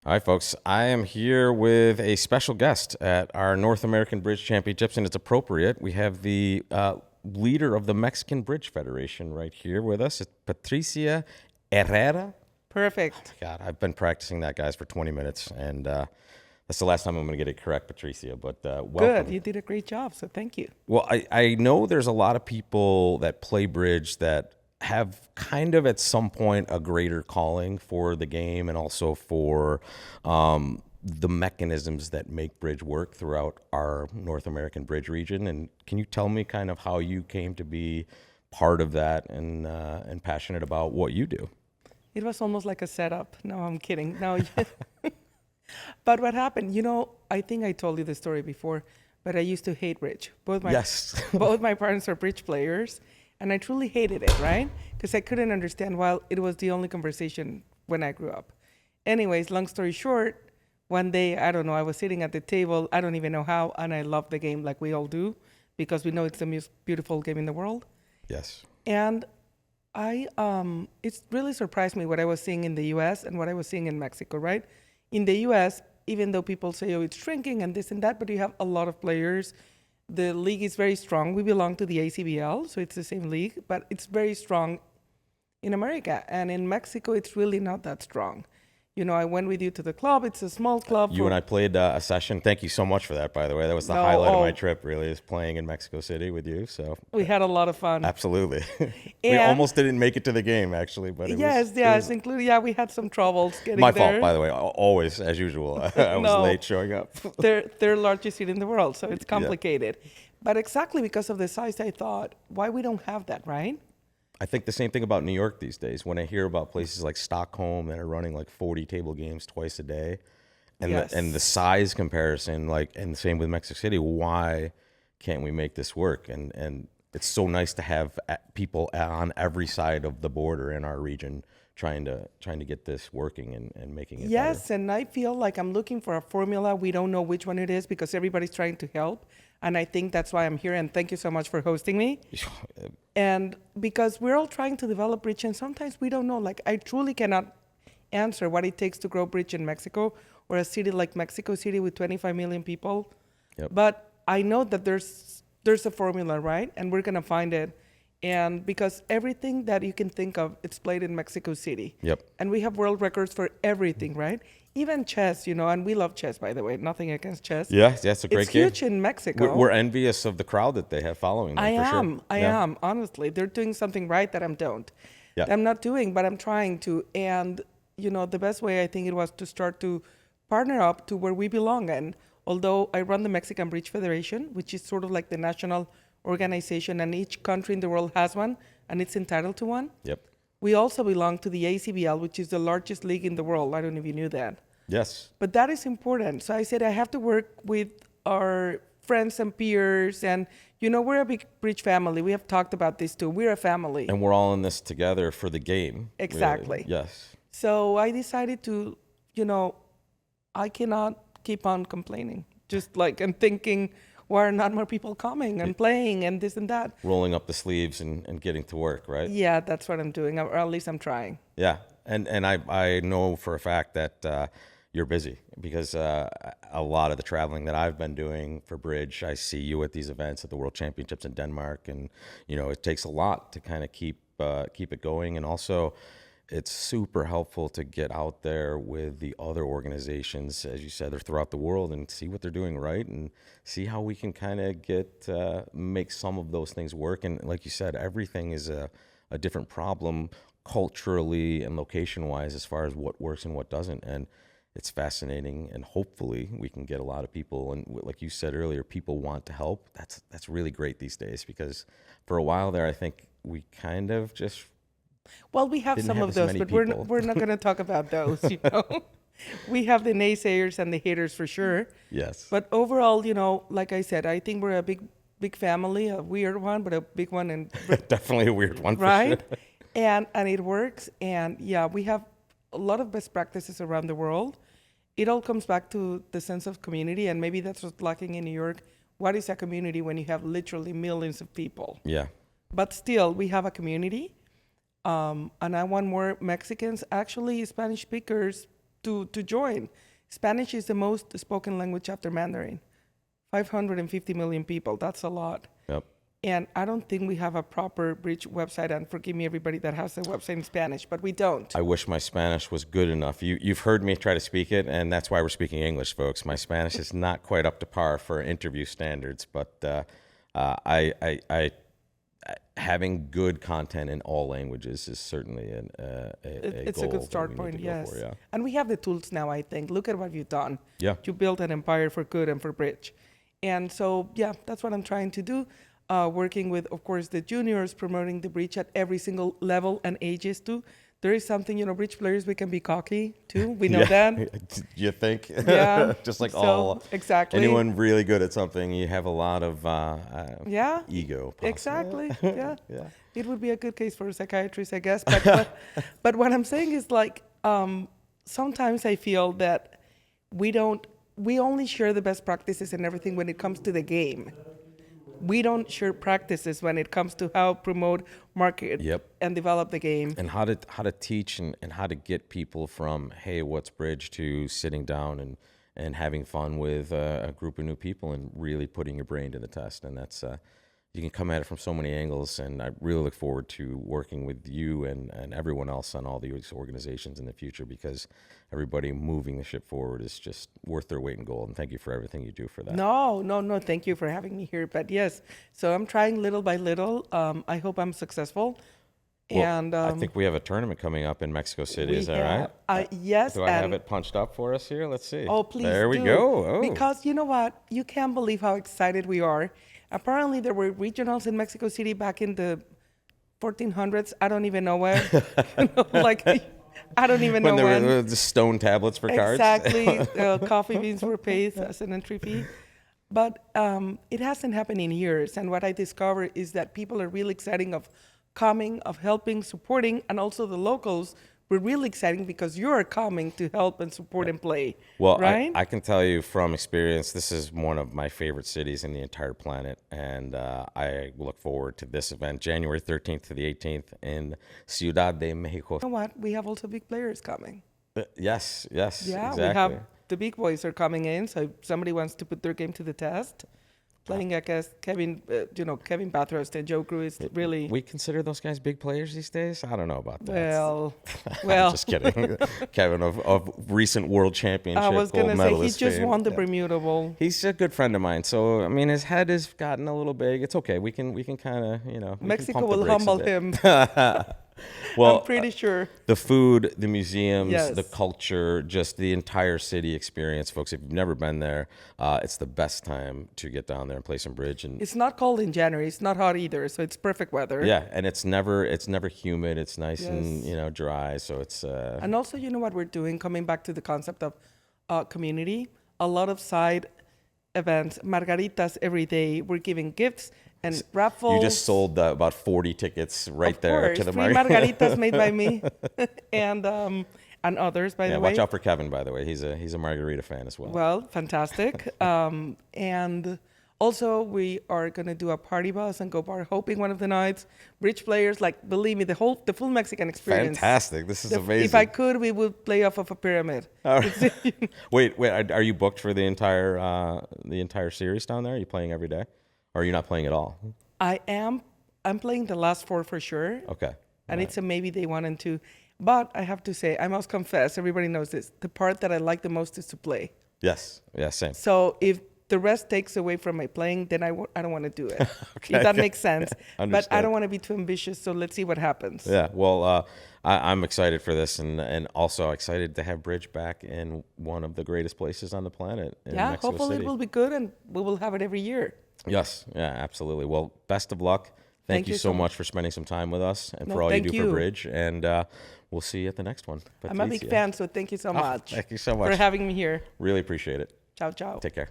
All right, folks. I am here with a special guest at our North American Bridge Championships, and it's appropriate. We have the leader of the Mexican Bridge Federation right here with us. It's Patricia Herrera. Perfect. God, I've been practicing that, guys, for 20 minutes, and that's the last time I'm going to get it correct, Patricia. But welcome. Good. You did a great job, so thank you. Well, I know there's a lot of people that play bridge that have kind of at some point a greater calling for the game and also for the mechanisms that make bridge work throughout our North American bridge region. And can you tell me kind of how you came to be part of that and passionate about what you do? It was almost like a setup. No, I'm kidding. No, but what happened? I think I told you the story before, but I used to hate bridge. Yes. Both my parents are bridge players, and I truly hated it, right? Because I couldn't understand why it was the only conversation when I grew up. Anyways, long story short, one day, I don't know, I was sitting at the table, I don't even know how, and I loved the game like we all do, because we know it's the most beautiful game in the world. Yes. And it really surprised me what I was seeing in the U.S. and what I was seeing in Mexico, right? In the U.S., even though people say, oh, it's shrinking and this and that, but you have a lot of players. The league is very strong. We belong to the ACBL, so it's the same league, but it's very strong in America. And in Mexico, it's really not that strong. I went with you to the club. It's a small club. You and I played a session. Thank you so much for that, by the way. That was the highlight of my trip, really, is playing in Mexico City with you. So we had a lot of fun. Absolutely. We almost didn't make it to the game, actually. But including, we had some troubles getting my there. fault, by the way. Always, as usual. I was late showing up. They're largest city in the world, so it's complicated. Yeah. But exactly because of the size, I thought, why we don't have that, right? I think the same thing about New York these days. When I hear about places like Stockholm that are running like 40 table games twice a day, and the size comparison, and the same with Mexico City, why can't we make this work? And it's so nice to have people on every side of the border in our region trying to get this working and making it better. And I feel like I'm looking for a formula. We don't know which one it is because everybody's trying to help. And I think that's why I'm here. And thank you so much for hosting me. And because we're all trying to develop bridge, and sometimes we don't know. Like, I truly cannot answer what it takes to grow bridge in Mexico or a city like Mexico City with 25 million people. Yep. But I know that there's a formula, right? And we're going to find it. And because everything that you can think of, it's played in Mexico City. Yep. And we have world records for everything, right? Even chess, and we love chess, by the way. Nothing against chess. Yeah, that's a great game. It's huge in Mexico. We're envious of the crowd that they have following them. I am, honestly. They're doing something right that I'm not doing, but I'm trying to. And, the best way I think it was to start to partner up to where we belong. And although I run the Mexican Bridge Federation, which is sort of like the national organization, and each country in the world has one, and it's entitled to one. Yep. We also belong to the ACBL, which is the largest league in the world. I don't know if you knew that. Yes. But that is important. So I said I have to work with our friends and peers, and we're a big bridge family. We have talked about this too. We're a family. And we're all in this together for the game. Exactly. Really. Yes. So I decided to, I cannot keep on complaining. And thinking, why are not more people coming and playing and this and that? Rolling up the sleeves and getting to work, right? Yeah, that's what I'm doing, or at least I'm trying. Yeah, and I know for a fact that you're busy because a lot of the traveling that I've been doing for bridge, I see you at these events at the World Championships in Denmark, and it takes a lot to kind of keep it going, and also it's super helpful to get out there with the other organizations, as you said, they're throughout the world, and see what they're doing right and see how we can kind of make some of those things work. And like you said, everything is a different problem culturally and location-wise as far as what works and what doesn't. And it's fascinating, and hopefully we can get a lot of people. And like you said earlier, people want to help. That's really great these days, because for a while there, I think we kind of just... Well, we have some of those, but we're not going to talk about those, We have the naysayers and the haters for sure. Yes. But overall, like I said, I think we're a big family, a weird one, but a big one. And definitely a weird one, right? For sure. And it works. And we have a lot of best practices around the world. It all comes back to the sense of community, and maybe that's what's lacking in New York. What is a community when you have literally millions of people? Yeah. But still, we have a community. And I want more Mexicans, actually Spanish speakers, to join. Spanish is the most spoken language after Mandarin. 550 million people. That's a lot. Yep. And I don't think we have a proper bridge website. And forgive me, everybody that has a website in Spanish, but we don't. I wish my Spanish was good enough. You've heard me try to speak it, and that's why we're speaking English, folks. My Spanish is not quite up to par for interview standards, but I having good content in all languages is certainly It's goal a good that start we need point, to go yes. for, yeah. And we have the tools now, I think. Look at what you've done. Yeah. You built an empire for good and for bridge. And so, yeah, that's what I'm trying to do. Working with, of course, the juniors, promoting the bridge at every single level and ages too. There is something, bridge players, we can be cocky too. We know that. You think? Yeah. Just like So, exactly. anyone really good at something, you have a lot of Yeah. ego. Possibly. Exactly. Yeah. Yeah. It would be a good case for a psychiatrist, I guess. But what I'm saying is like sometimes I feel that we only share the best practices and everything when it comes to the game. We don't share practices when it comes to how promote, market, Yep. and develop the game. And how to teach and how to get people from, hey, what's bridge, to sitting down and having fun with a group of new people and really putting your brain to the test. And that's you can come at it from so many angles, and I really look forward to working with you and everyone else on all these organizations in the future, because everybody moving the ship forward is just worth their weight in gold. And thank you for everything you do for that. No. Thank you for having me here. But yes, so I'm trying little by little. I hope I'm successful. Well, And I think we have a tournament coming up in Mexico City. Is that right? Yes. Do I have it punched up for us here? Let's see. Oh, please There we do. go. Oh. Because you know what? You can't believe how excited we are. Apparently, there were regionals in Mexico City back in the 1400s. I don't even know where. I don't even know when there when. were the stone tablets for cards. Exactly. Coffee beans were paid as an entry fee. But it hasn't happened in years. And what I discovered is that people are really excited of coming, of helping, supporting, and also the locals were really exciting because you're coming to help and support and play. Well, right? I can tell you from experience, this is one of my favorite cities in the entire planet. And I look forward to this event, January 13th to the 18th in Ciudad de Mexico. You know what? We have also big players coming. Yes, Yeah, exactly. we have the big boys are coming in. So if somebody wants to put their game to the test, playing against Kevin Bathurst and Joe Cruz is really. We consider those guys big players these days? I don't know about that. Well. I'm just kidding. Kevin of recent world championship I was gold going to say, he medalist just fame. won the Bermuda Bowl. He's a good friend of mine, so I mean his head has gotten a little big. It's okay. We can kind of Mexico will humble him. Well, I'm pretty sure. the food, the museums, Yes. the culture, just the entire city experience, folks. If you've never been there, it's the best time to get down there and play some bridge. And It's not cold in January. It's not hot either, so it's perfect weather. yeah, and it's never humid. It's nice Yes. and dry. So it's And also, you know what we're doing, coming back to the concept of community, a lot of side events, margaritas every day. We're giving gifts and raffles. you just sold about 40 tickets right Of there course, to the free margaritas made by me and others, by the way. Watch out for Kevin, by the way. He's a margarita fan as well. Well, fantastic. And also, we are going to do a party bus and go bar hopping one of the nights. Bridge players, like, believe me, the full Mexican experience. Fantastic. This is amazing. If I could, we would play off of a pyramid. All right. Wait, are you booked for the entire series down there? Are you playing every day? Or are you not playing at all? I am. I'm playing the last four for sure. Okay. And it's a maybe day 1 and 2. But I have to say, I must confess, everybody knows this. The part that I like the most is to play. Yes. Yeah, same. So if the rest takes away from my playing, then I don't want to do it. Okay. If that makes sense. But I Understood. don't want to be too ambitious, so let's see what happens. Yeah. Well, I'm excited for this, and also excited to have bridge back in one of the greatest places on the planet, in Yeah, Mexico hopefully City. it will be good, and we will have it every year. Yes. Yeah, absolutely. Well, best of luck. Thank you so much for spending some time with us and for all you thank do for you. bridge. And we'll see you at the next one. I'm a big Patricia. fan, so thank you so much. Thank you so much. For having me here. Really appreciate it. Ciao, ciao. Take care.